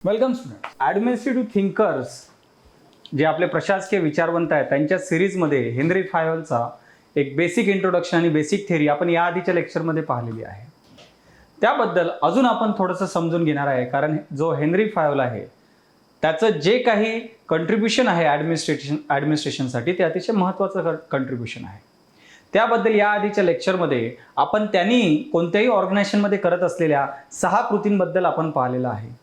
Welcome student. Administrative thinkers जे आपले प्रशासकीय विचारवंत आहेत त्यांच्या सिरीजमध्ये हेनरी फायोलचा एक बेसिक इंट्रोडक्शन आणि बेसिक थेरी आपण या आधीच्या लेक्चरमध्ये पाहिलेली आहे. त्याबद्दल अजून आपण थोडंसं समजून घेणार आहे, कारण जो हेनरी फायोल आहे त्याचं जे काही कंट्रीब्युशन आहे ॲडमिनिस्ट्रेशनसाठी ते अतिशय महत्त्वाचं कंट्रीब्युशन आहे. त्याबद्दल या आधीच्या लेक्चरमध्ये आपण त्यांनी कोणत्याही ऑर्गनायझेशनमध्ये करत असलेल्या 6 कृतींबद्दल आपण पाहिलेलं आहे.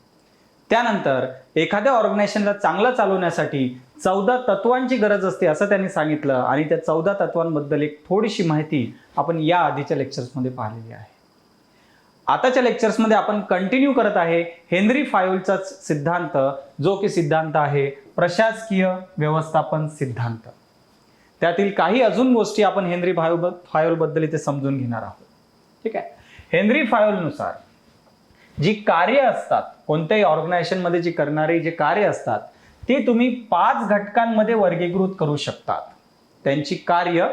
त्यानंतर एखाद्या ऑर्गनायझेशनला चांगलं चालवण्यासाठी 14 तत्वांची गरज असते असं त्यांनी सांगितलं आणि त्या 14 तत्वांबद्दल एक थोडीशी माहिती आपण या आधीच्या लेक्चर्समध्ये पाहिलेली आहे. आताच्या लेक्चर्समध्ये आपण कंटिन्यू करत आहे हेनरी फायोलचा सिद्धांत, जो की सिद्धांत आहे प्रशासकीय व्यवस्थापन सिद्धांत. त्यातील काही अजून गोष्टी आपण हेनरी फायोलबद्दल इथे समजून घेणार आहोत. ठीक आहे. हेनरी फायोलनुसार जी कार्य असतात, कोणत्याही ऑर्गनायझेशनमध्ये जी करणारी जे कार्य असतात ते तुम्ही 5 घटकांमध्ये वर्गीकृत करू शकतात. त्यांची कार्य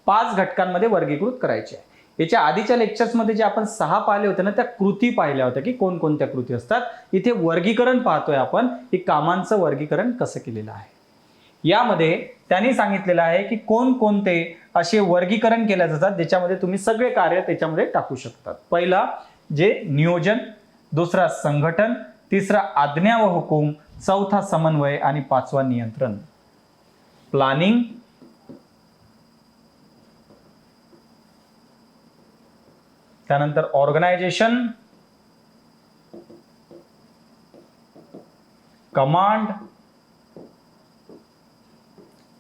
5 घटकांमध्ये वर्गीकृत करायची आहे. याच्या आधीच्या लेक्चर्समध्ये जे आपण 6 पाहिले होते ना, त्या कृती पाहिल्या होत्या की कोणकोणत्या कृती असतात. इथे वर्गीकरण पाहतोय आपण की कामांचं वर्गीकरण कसं केलेलं आहे. यामध्ये त्यांनी सांगितलेलं आहे की कोणकोणते असे वर्गीकरण केले जातात ज्याच्यामध्ये तुम्ही सगळे कार्य त्याच्यामध्ये टाकू शकतात. पहिला जे नियोजन, दुसरा संघटन, तिसरा आज्ञा व हुकूम, चौथा समन्वय आणि 5वा नियंत्रण. प्लॅनिंग, त्यानंतर organisation, command,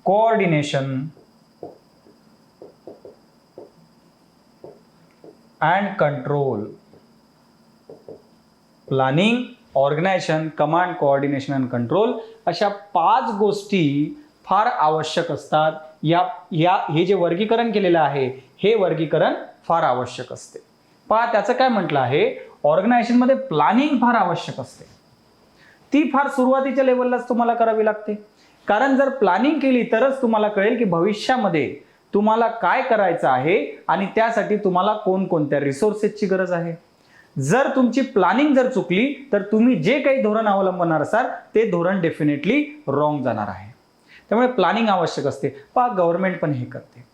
coordination and control. Planning, organisation, command, coordination and control अशा 5 गोष्टी फार आवश्यक असतात. हे जे वर्गीकरण केलेलं आहे हे वर्गीकरण फार आवश्यक असते. पहा त्याचं काय म्हटलं आहे, ऑर्गनायझेशनमध्ये प्लॅनिंग फार आवश्यक असते. ती फार सुरुवातीच्या लेवललाच तुम्हाला करावी लागते, कारण जर प्लॅनिंग केली तरच तुम्हाला कळेल की भविष्यामध्ये तुम्हाला काय करायचं आहे आणि त्यासाठी तुम्हाला कोणकोणत्या रिसोर्सेसची गरज आहे. जर तुमची प्लॅनिंग जर चुकली तर तुम्ही जे काही धोरण अवलंबणार असाल ते धोरण डेफिनेटली रॉंग जाणार आहे. त्यामुळे प्लॅनिंग आवश्यक असते. पहा गव्हर्नमेंट पण हे करते.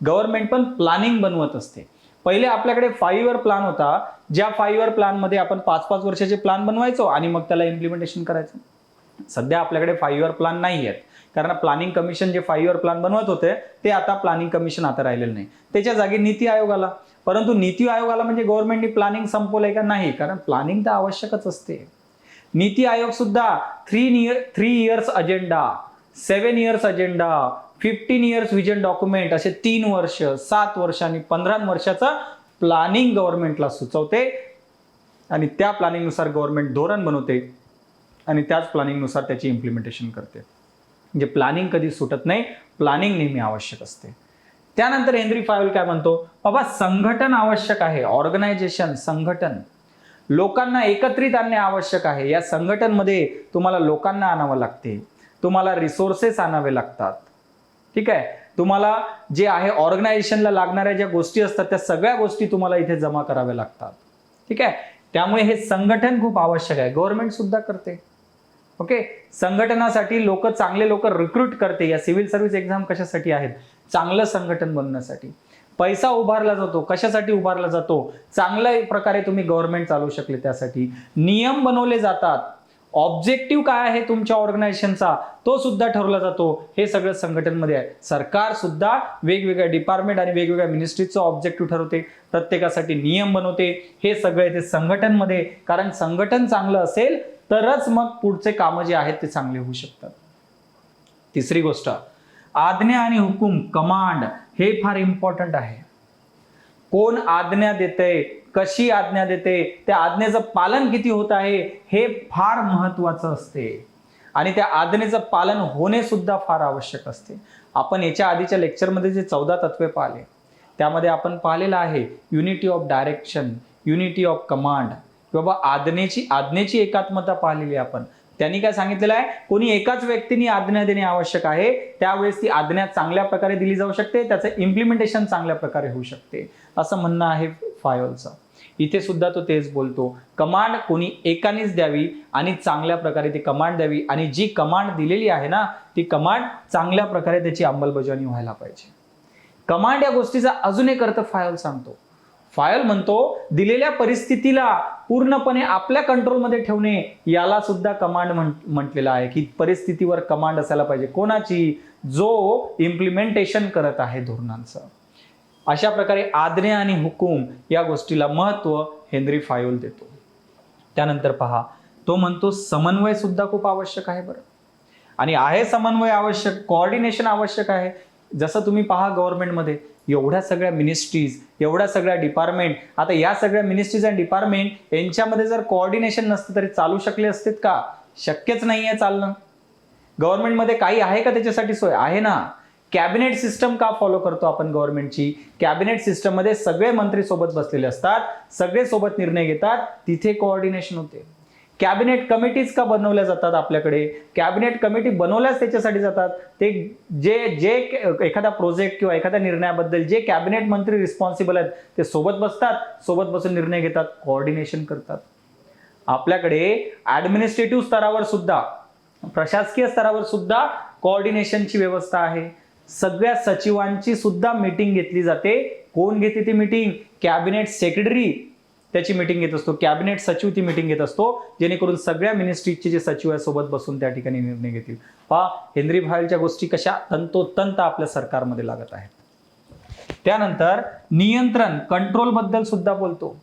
गव्हर्नमेंट पण प्लॅनिंग बनवत असते. पहिले आपल्याकडे 5 इयर प्लॅन होता, ज्या 5 इयर प्लॅनमध्ये आपण 5-5 वर्षाचे प्लॅन बनवायचो आणि मग त्याला इम्प्लिमेंटेशन करायचं. सध्या आपल्याकडे 5 इयर प्लॅन नाही आहेत, कारण प्लॅनिंग कमिशन जे 5 इयर प्लॅन बनवत होते ते आता प्लॅनिंग कमिशन आता राहिलेलं नाही. त्याच्या जागी नीती आयोग आला. परंतु नीती आयोगाला म्हणजे गव्हर्नमेंटनी प्लॅनिंग संपवलंय का? नाही, कारण प्लॅनिंग तर आवश्यकच असते. नीती आयोग सुद्धा 3 years agenda, 7 years agenda, 15 years vision document असे 3 वर्ष, 7 वर्ष आणि 15 वर्षाचं प्लॅनिंग गव्हर्नमेंटला सुचवते आणि त्या प्लॅनिंगनुसार गव्हर्नमेंट धोरण बनवते आणि त्याच प्लॅनिंगनुसार त्याची इम्प्लिमेंटेशन करते. म्हणजे प्लॅनिंग कधी सुटत नाही, प्लॅनिंग नेहमी आवश्यक असते. त्यानंतर हेनरी फायोल काय म्हणतो, बाबा संघटन आवश्यक आहे. ऑर्गनायझेशन, संघटन, लोकांना एकत्रित आणणे आवश्यक आहे. या संघटनमध्ये तुम्हाला लोकांना आणावं लागते, तुम्हाला रिसोर्सेस आणावे लागतात. ठीक आहे. तुम्हाला जे आहे ऑर्गनायझेशनला लागणाऱ्या ज्या गोष्टी असतात त्या सगळ्या गोष्टी तुम्हाला इथे जमा कराव्या लागतात. ठीक आहे. त्यामुळे हे संघटन खूप आवश्यक आहे. गव्हर्नमेंट सुद्धा करते. ओके. संघटनासाठी चांगले लोक रिक्रूट करते. या सिव्हिल सर्व्हिस एक्झाम कशासाठी आहेत? चांगलं संघटन बनवण्यासाठी. पैसा उभारला जातो, कशासाठी उभारला जातो? चांगल्या प्रकारे तुम्ही गव्हर्नमेंट चालवू शकले त्यासाठी. नियम बनवले जातात. ऑब्जेक्टिव्ह काय आहे तुमच्या ऑर्गनायझेशनचा तो सुद्धा ठरवला जातो. हे सगळं संघटनमध्ये आहे. सरकार सुद्धा वेगवेगळ्या डिपार्टमेंट आणि वेगवेगळ्या मिनिस्ट्रीचं ऑब्जेक्टिव्ह ठरवते, प्रत्येकासाठी नियम बनवते. हे सगळे ते संघटनमध्ये, कारण संघटन चांगलं असेल तरच मग पुढचे कामं जे आहेत ते चांगले होऊ शकतात. तिसरी गोष्ट, आज्ञा आणि हुकूम, कमांड, हे फार इम्पॉर्टंट आहे. कोण आज्ञा देते, कशी आज्ञा देते, त्या आज्ञेचं पालन किती होत आहे हे फार महत्वाचं असते आणि त्या आज्ञेचं पालन होणे सुद्धा फार आवश्यक असते. आपण याच्या आधीच्या लेक्चरमध्ये जे 14 तत्वे पाहिले त्यामध्ये आपण पाहिलेलं आहे unity of direction, unity of command, किंवा आज्ञेची एकात्मता पाहिलेली आपण. त्यांनी काय सांगितलेलं आहे, कोणी एकाच व्यक्तीने आज्ञा देणे आवश्यक आहे, त्यावेळेस ती आज्ञा चांगल्या प्रकारे दिली जाऊ शकते, त्याचं इम्प्लिमेंटेशन चांगल्या प्रकारे होऊ शकते, असं म्हणणं आहे फायोलचं. इथे सुद्धा तो तेच बोलतो, कमांड कोणी एकानेच द्यावी आणि चांगल्या प्रकारे ती कमांड द्यावी, आणि जी कमांड दिलेली आहे ना ती कमांड चांगल्या प्रकारे त्याची अंमलबजावणी व्हायला पाहिजे. कमांड या गोष्टीचा अजून एक अर्थ फायल सांगतो. फायल म्हणतो दिलेल्या परिस्थितीला पूर्णपणे आपल्या कंट्रोलमध्ये ठेवणे, याला सुद्धा कमांड म्हटलेलं आहे की परिस्थितीवर कमांड असायला पाहिजे. कोणाची? जो इम्प्लिमेंटेशन करत आहे धोरणांचं. अशा प्रकारे आज्ञा आणि हुकूम या गोष्टीला महत्व हेनरी फायोल देतो. त्यानंतर पहा, तो म्हणतो समन्वय सुद्धा खूप आवश्यक आहे बरं. आणि आहे समन्वय आवश्यक, कोऑर्डिनेशन आवश्यक आहे. जसं तुम्ही पहा गव्हर्नमेंटमध्ये एवढ्या सगळ्या मिनिस्ट्रीज, एवढ्या सगळ्या डिपार्टमेंट, आता या सगळ्या मिनिस्ट्रीज आणि डिपार्टमेंट यांच्यामध्ये जर कोऑर्डिनेशन नसतं तरी चालू शकले असतेत का? शक्यच नाही आहे चालणं. गव्हर्नमेंटमध्ये काही आहे का त्याच्यासाठी सोय? आहे ना. कॅबिनेट सिस्टम का फॉलो करतो आपण गव्हर्नमेंटची? कॅबिनेट सिस्टम मध्ये सगळे मंत्री सोबत बसलेले असतात, सगळे सोबत निर्णय घेतात, तिथे कोऑर्डिनेशन होते. कॅबिनेट कमिटीज का बनवल्या जातात आपल्याकडे? कॅबिनेट कमिटी बनवल्याच त्याच्यासाठी जातात. ते जे जे एखादा प्रोजेक्ट किंवा एखाद्या निर्णयाबद्दल जे कॅबिनेट मंत्री रिस्पॉन्सिबल आहेत ते सोबत बसतात, सोबत बसून निर्णय घेतात, कोऑर्डिनेशन करतात. आपल्याकडे ऍडमिनिस्ट्रेटिव्ह स्तरावर सुद्धा, प्रशासकीय स्तरावर सुद्धा कोऑर्डिनेशनची व्यवस्था आहे. सगळ्या सचिवांची सुद्धा मीटिंग घेतली जाते. कोण घेते ती मीटिंग? कॅबिनेट सेक्रेटरी त्याची मीटिंग घेत असतो, कॅबिनेट सचिव ती मीटिंग घेत असतो, जेणेकरून सगळ्या मिनिस्ट्रीचे जे सचिव आहे सोबत बसून त्या ठिकाणी निर्णय घेतील. पहा हेनरी फायलच्या गोष्टी कशा तंतोतंत आपल्या सरकारमध्ये लागत आहेत. त्यानंतर नियंत्रण, कंट्रोल बद्दल सुद्धा बोलतो.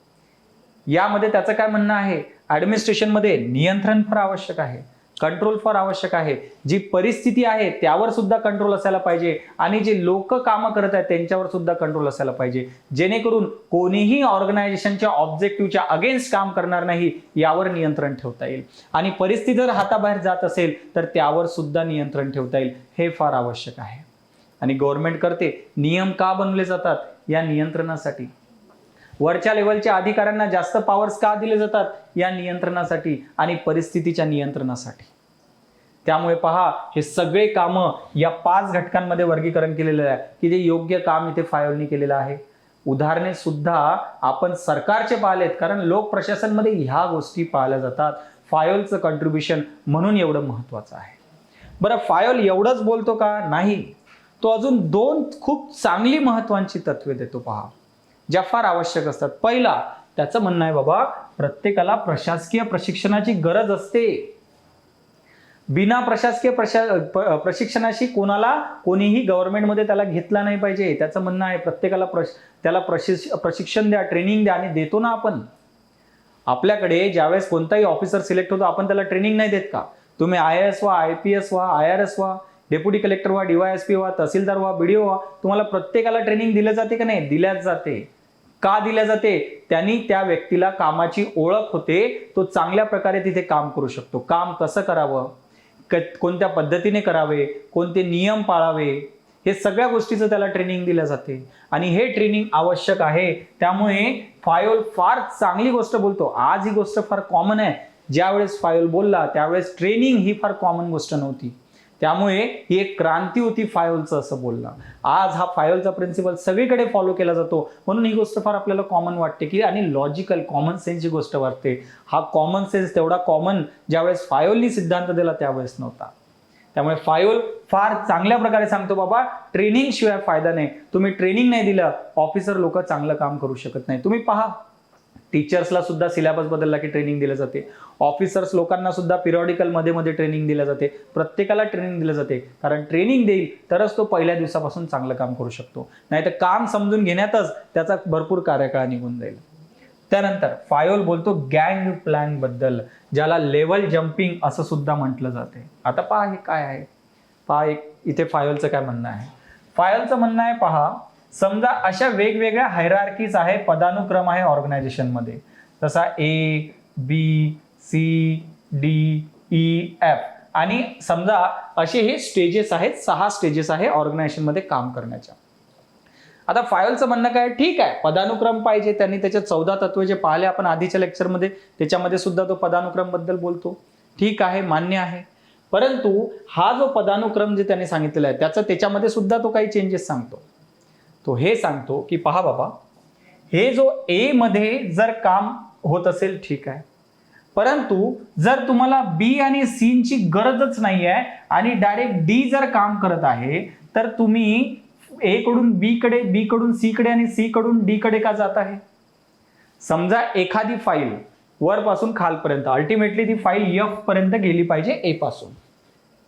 यामध्ये त्याचं काय म्हणणं आहे? ऍडमिनिस्ट्रेशन मध्ये नियंत्रण फार आवश्यक आहे, कंट्रोल फार आवश्यक आहे. जी परिस्थिती आहे त्यावर सुद्धा कंट्रोल असायला पाहिजे, आणि जे लोक कामं करत आहेत त्यांच्यावर सुद्धा कंट्रोल असायला पाहिजे, जेणेकरून कोणीही ऑर्गनायझेशनच्या ऑब्जेक्टिव्हच्या अगेन्स्ट काम करणार नाही, यावर नियंत्रण ठेवता येईल. आणि परिस्थिती जर हाताबाहेर जात असेल तर त्यावर सुद्धा नियंत्रण ठेवता येईल. हे फार आवश्यक आहे. आणि गव्हर्नमेंट करते. नियम का बनवले जातात? या नियंत्रणासाठी. वरच्या लेवलच्या अधिकाऱ्यांना जास्त पॉवर्स का दिले जातात? या नियंत्रणासाठी आणि परिस्थितीच्या नियंत्रणासाठी. त्यामुळे पहा हे सगळे कामं या 5 घटकांमध्ये वर्गीकरण केलेलं आहे की जे योग्य काम इथे फायोलनी केलेलं आहे. उदाहरणे सुद्धा आपण सरकारचे पाहिलेत, कारण लोक प्रशासनमध्ये ह्या गोष्टी पाहिल्या जातात. फायोलचं कॉन्ट्रीब्युशन म्हणून एवढं महत्वाचं आहे. बरं, फायोल एवढंच बोलतो का? नाही, तो अजून 2 खूप चांगली महत्वाची तत्वे देतो पहा, ज्या फार आवश्यक असतात. पहिला, त्याचं म्हणणं आहे बाबा प्रत्येकाला प्रशासकीय प्रशिक्षणाची गरज असते. बिना प्रशासकीय प्रशिक्षणाशी कोणीही गव्हर्नमेंटमध्ये त्याला घेतला नाही पाहिजे. त्याचं म्हणणं आहे प्रत्येकाला त्याला प्रशिक्षण द्या, ट्रेनिंग द्या, आणि देतो ना आपण. आपल्याकडे ज्यावेळेस कोणताही ऑफिसर सिलेक्ट होतो आपण त्याला ट्रेनिंग नाही देत का? तुम्ही IAS व्हा, IPS व्हा, IRS व्हा, डेप्युटी कलेक्टर व्हा, DYSP व्हा, तहसीलदार व्हा, BDO व्हा, तुम्हाला प्रत्येकाला ट्रेनिंग दिली जाते का नाही? दिल्याच जाते. का दिल्या जाते? त्यांनी त्या व्यक्तीला कामाची ओळख होते, तो चांगल्या प्रकारे तिथे काम करू शकतो. काम कसं करावं, कोणत्या पद्धतीने करावे, कोणते नियम पाळावे, हे सगळ्या गोष्टीचं त्याला ट्रेनिंग दिल्या जाते. आणि हे ट्रेनिंग आवश्यक आहे. त्यामुळे फायोल फार चांगली गोष्ट बोलतो. आज ही गोष्ट फार कॉमन आहे. ज्यावेळेस फायोल बोलला त्यावेळेस ट्रेनिंग ही फार कॉमन गोष्ट नव्हती. त्यामुळे ही एक क्रांती होती फायोलचं असं बोलणं. आज हा फायोलचा प्रिन्सिपल सगळीकडे फॉलो केला जातो, म्हणून ही गोष्ट फार आपल्याला कॉमन वाटते की, आणि लॉजिकल कॉमन सेन्सची गोष्ट वाटते. हा कॉमन सेन्स तेवढा कॉमन ज्यावेळेस फायोलनी सिद्धांत दिला त्यावेळेस नव्हता. त्यामुळे फायोल फार चांगल्या प्रकारे सांगतो बाबा ट्रेनिंग शिवाय फायदा नाही. तुम्ही ट्रेनिंग नाही दिलं, ऑफिसर लोक चांगलं काम करू शकत नाही. तुम्ही पहा टीचर्सला सुद्धा सिलेबस बदलला की ट्रेनिंग दिलं जाते. ऑफिसर्स लोकांना सुद्धा पिरियॉडिकल मध्ये ट्रेनिंग दिलं जाते. प्रत्येकाला ट्रेनिंग दिलं जाते, कारण ट्रेनिंग देईल तरच तो पहिल्या दिवसापासून चांगलं काम करू शकतो. नाहीतर काम समजून घेण्यातच त्याचा भरपूर कार्यकाळ निघून जाईल. त्यानंतर फायोल बोलतो गँग प्लॅन बद्दल, ज्याला लेवल जम्पिंग असं सुद्धा म्हटलं जाते. आता पहा हे काय आहे. पहा इथे फायोलचं काय म्हणणं आहे. फायोलचं म्हणणं आहे पहा, समजा अशा वेगवेगळ्या हायरार्कीज आहे, पदानुक्रम आहे ऑर्गनायझेशनमध्ये, जसा A, B, C, D, E, F, आणि समजा असे हे स्टेजेस आहेत, 6 स्टेजेस आहे ऑर्गनायझेशनमध्ये काम करण्याच्या. आता फायोलचं म्हणणं काय? ठीक आहे, पदानुक्रम पाहिजे. त्यांनी त्याचे 14 तत्व जे पाहिले आपण आधीच्या लेक्चरमध्ये, त्याच्यामध्ये सुद्धा तो पदानुक्रम बद्दल बोलतो. ठीक आहे, मान्य आहे. परंतु हा जो पदानुक्रम जे त्यांनी सांगितलेला आहे त्याच्यामध्ये सुद्धा तो काही चेंजेस सांगतो. तो हे सांगतो की पहा बाबा, हे जो ए मध्ये जर काम होत असेल ठीक आहे, परंतु जर तुम्हाला बी आणि सी ची गरजच नाही आहे आणि डायरेक्ट डी जर काम करत आहे, तर तुम्ही ए कडून बी कडे, बी कडून सी कडे आणि सी कडून डी कडे का जात आहे? समजा एखादी फाईल वरपासून खालपर्यंत, अल्टिमेटली ती फाईल एफ पर्यंत गेली पाहिजे ए पासून,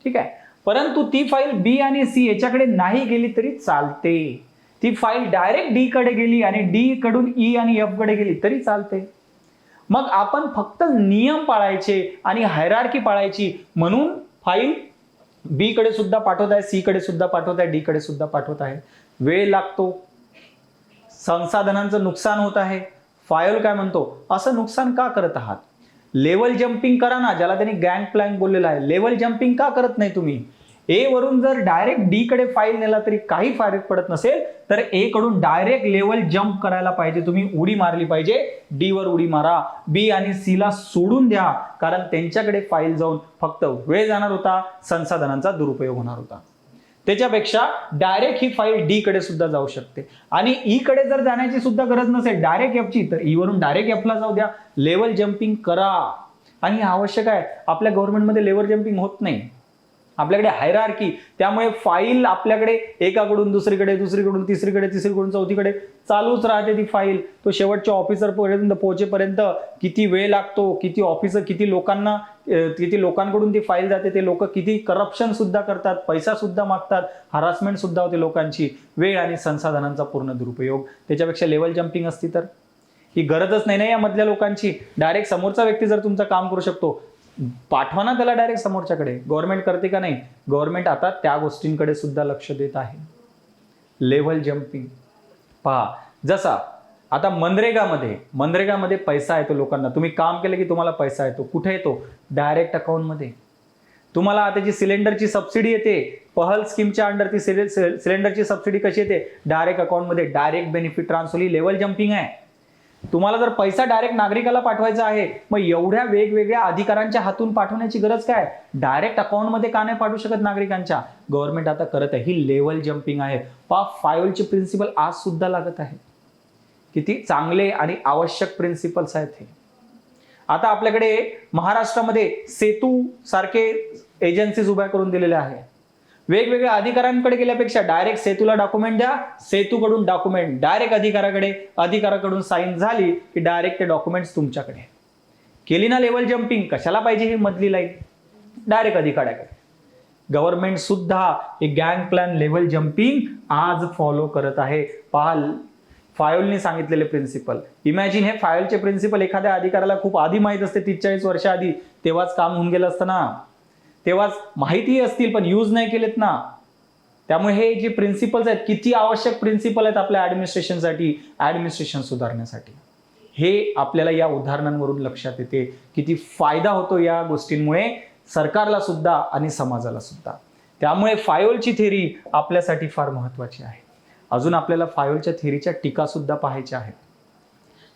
ठीक आहे, परंतु ती फाईल बी आणि सी याच्याकडे नाही गेली तरी चालते. ती फाईल डायरेक्ट डी कडे गेली आणि डी कडून ई आणि एफ कडे गेली तरी चालते. मग आपण फक्त नियम पाळायचे आणि हायरार्की पाळायची, म्हणून फाईल बी कडे सुद्धा पाठवत आहे, सी कडे सुद्धा पाठवत आहे, डी कडे सुद्धा पाठवत आहे. वेळ लागतो, संसाधनांचं नुकसान होत आहे. फायल काय म्हणतो, असं नुकसान का करत आहात? लेवल जम्पिंग करा ना, ज्याला त्यांनी गँग प्लॅन बोललेला आहे. लेवल जम्पिंग का करत नाही तुम्ही? ए वरून जर डायरेक्ट डी कडे फाईल नेला तरी काही फरक पडत नसेल, तर ए कडून डायरेक्ट लेवल जम्प करायला पाहिजे, तुम्ही उडी मारली पाहिजे. डी वर उडी मारा, बी आणि सी ला सोडून द्या, कारण त्यांच्याकडे फाईल जाऊन फक्त वेळ जाणार होता, संसाधनांचा दुरुपयोग होणार होता. त्याच्यापेक्षा डायरेक्ट ही फाईल डी कडे सुद्धा जाऊ शकते आणि ई कडे जर जाण्याची सुद्धा गरज नसेल डायरेक्ट एफ ची, तर ई वरून डायरेक्ट एफ ला जाऊ द्या. लेवल जम्पिंग करा आणि हे आवश्यक आहे. आपल्या गव्हर्नमेंटमध्ये लेवल जम्पिंग होत नाही, आपल्याकडे हायरार्की. त्यामुळे फाईल आपल्याकडे एकाकडून दुसरीकडे, दुसरीकडून तिसरीकडे, तिसरीकडून चौथीकडे चालूच राहते ती फाईल. तो शेवटच्या ऑफिसर पर्यंत पोहोचेपर्यंत किती वेळ लागतो, किती ऑफिसर, किती लोकांकडून ती फाईल जाते, ते लोक किती करप्शन सुद्धा करतात, पैसा सुद्धा मागतात, हरासमेंट सुद्धा होते लोकांची, वेळ आणि संसाधनांचा पूर्ण दुरुपयोग. त्याच्यापेक्षा लेवल जम्पिंग असती तर ही गरजच नाही ना या मधल्या लोकांची. डायरेक्ट समोरचा व्यक्ती जर तुमचं काम करू शकतो, पाठवा ना त्याला डायरेक्ट समोरच्याकडे. गव्हर्नमेंट करते का नाही? गव्हर्नमेंट आता त्या गोष्टींकडे सुद्धा लक्ष देत आहे. लेव्हल जम्पिंग पहा, जसा आता मनरेगामध्ये पैसा येतो लोकांना. तुम्ही काम केलं की तुम्हाला पैसा येतो. कुठे येतो? डायरेक्ट अकाउंटमध्ये. तुम्हाला त्याची सिलेंडरची सबसिडी येते, पहल स्कीमच्या अंडर ती सिलेंडरची सबसिडी कशी येते? डायरेक्ट अकाउंटमध्ये. डायरेक्ट बेनिफिट ट्रान्सफर ही लेव्हल जम्पिंग आहे. तुम्हाला जर पैसा डायरेक्ट नागरिकाला पाठवायचा आहे, मग एवढ्या वेगवेगळ्या अधिकाऱ्यांच्या हातून पाठवण्याची गरज काय? डायरेक्ट अकाउंटमध्ये का नाही पाठवू शकत नागरिकांच्या? गव्हर्नमेंट आता करत आहे. ही लेव्हल जम्पिंग आहे. फायलचे प्रिन्सिपल आज सुद्धा लागत आहे. किती चांगले आणि आवश्यक प्रिन्सिपल्स आहेत हे. आता आपल्याकडे महाराष्ट्रामध्ये सेतू सारखे एजन्सीज उभ्या करून दिलेल्या आहेत. वेगवेगळ्या अधिकाऱ्यांकडे गेल्यापेक्षा डायरेक्ट सेतूला डॉक्युमेंट द्या, सेतूकडून डॉक्युमेंट डायरेक्ट अधिकाराकडून साईन झाली की डायरेक्ट ते डॉक्युमेंट्स तुमच्याकडे. केली ना लेव्हल जम्पिंग? कशाला पाहिजे ही मधली लाईन? डायरेक्ट अधिकाऱ्याकडे. गव्हर्नमेंट सुद्धा हे गँग प्लॅन लेव्हल जम्पिंग आज फॉलो करत आहे. पहा, फायलने सांगितलेले प्रिन्सिपल. इमॅजिन हे फायलचे प्रिन्सिपल एखाद्या अधिकाऱ्याला खूप आधी माहित असते, 30-40 वर्ष आधी, तेव्हाच काम होऊन गेलं असतं ना, तेव्हाच माहिती असतील पण यूज नाही केलेत ना. त्यामुळे हे जे प्रिन्सिपल्स आहेत, किती आवश्यक प्रिन्सिपल आहेत आपल्या ऍडमिनिस्ट्रेशनसाठी, ऍडमिनिस्ट्रेशन सुधारण्यासाठी. हे आपल्याला या उदाहरणांवरून लक्षात येते किती फायदा होतो या गोष्टींमुळे सरकारला सुद्धा आणि समाजाला सुद्धा. त्यामुळे फायोलची थेरी आपल्यासाठी फार महत्वाची आहे. अजून आपल्याला फायोलच्या थेरीच्या टीका सुद्धा पाहायच्या आहेत.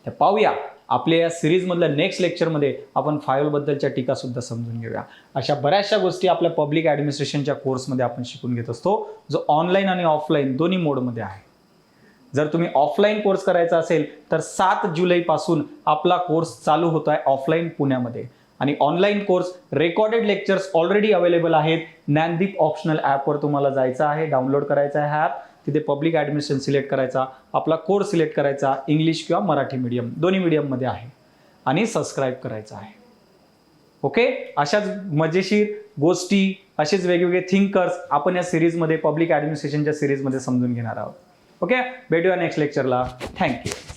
त्या पाहूया. आपल्या या सिरीजमधल्या नेक्स्ट लेक्चरमध्ये आपण फायोलबद्दलच्या टीका सुद्धा समजून घेऊया. अशा बऱ्याचशा गोष्टी आपल्या पब्लिक ऍडमिनिस्ट्रेशनच्या कोर्समध्ये आपण शिकून घेत असतो, जो ऑनलाईन आणि ऑफलाईन दोन्ही मोडमध्ये आहे. जर तुम्ही ऑफलाईन कोर्स करायचा असेल तर 7 जुलैपासून आपला कोर्स चालू होतो आहे ऑफलाईन पुण्यामध्ये. आणि online course recorded lectures already available आहेत. ज्ञानदीप ऑप्शनल ॲपवर तुम्हाला जायचं आहे, डाउनलोड करायचं आहे ॲप. तिथे पब्लिक ॲडमिनिस्ट्रेशन सिलेक्ट करायचा, आपला कोर्स सिलेक्ट करायचा, इंग्लिश किंवा मराठी मीडियम दोन्ही मीडियममध्ये आहे, आणि सबस्क्राईब करायचं आहे. ओके, अशाच मजेशीर गोष्टी, असेच वेगवेगळे थिंकर्स आपण या सिरीजमध्ये, पब्लिक ॲडमिनिस्ट्रेशनच्या सिरीजमध्ये समजून घेणार आहोत. ओके, भेटूया नेक्स्ट लेक्चरला. थँक्यू.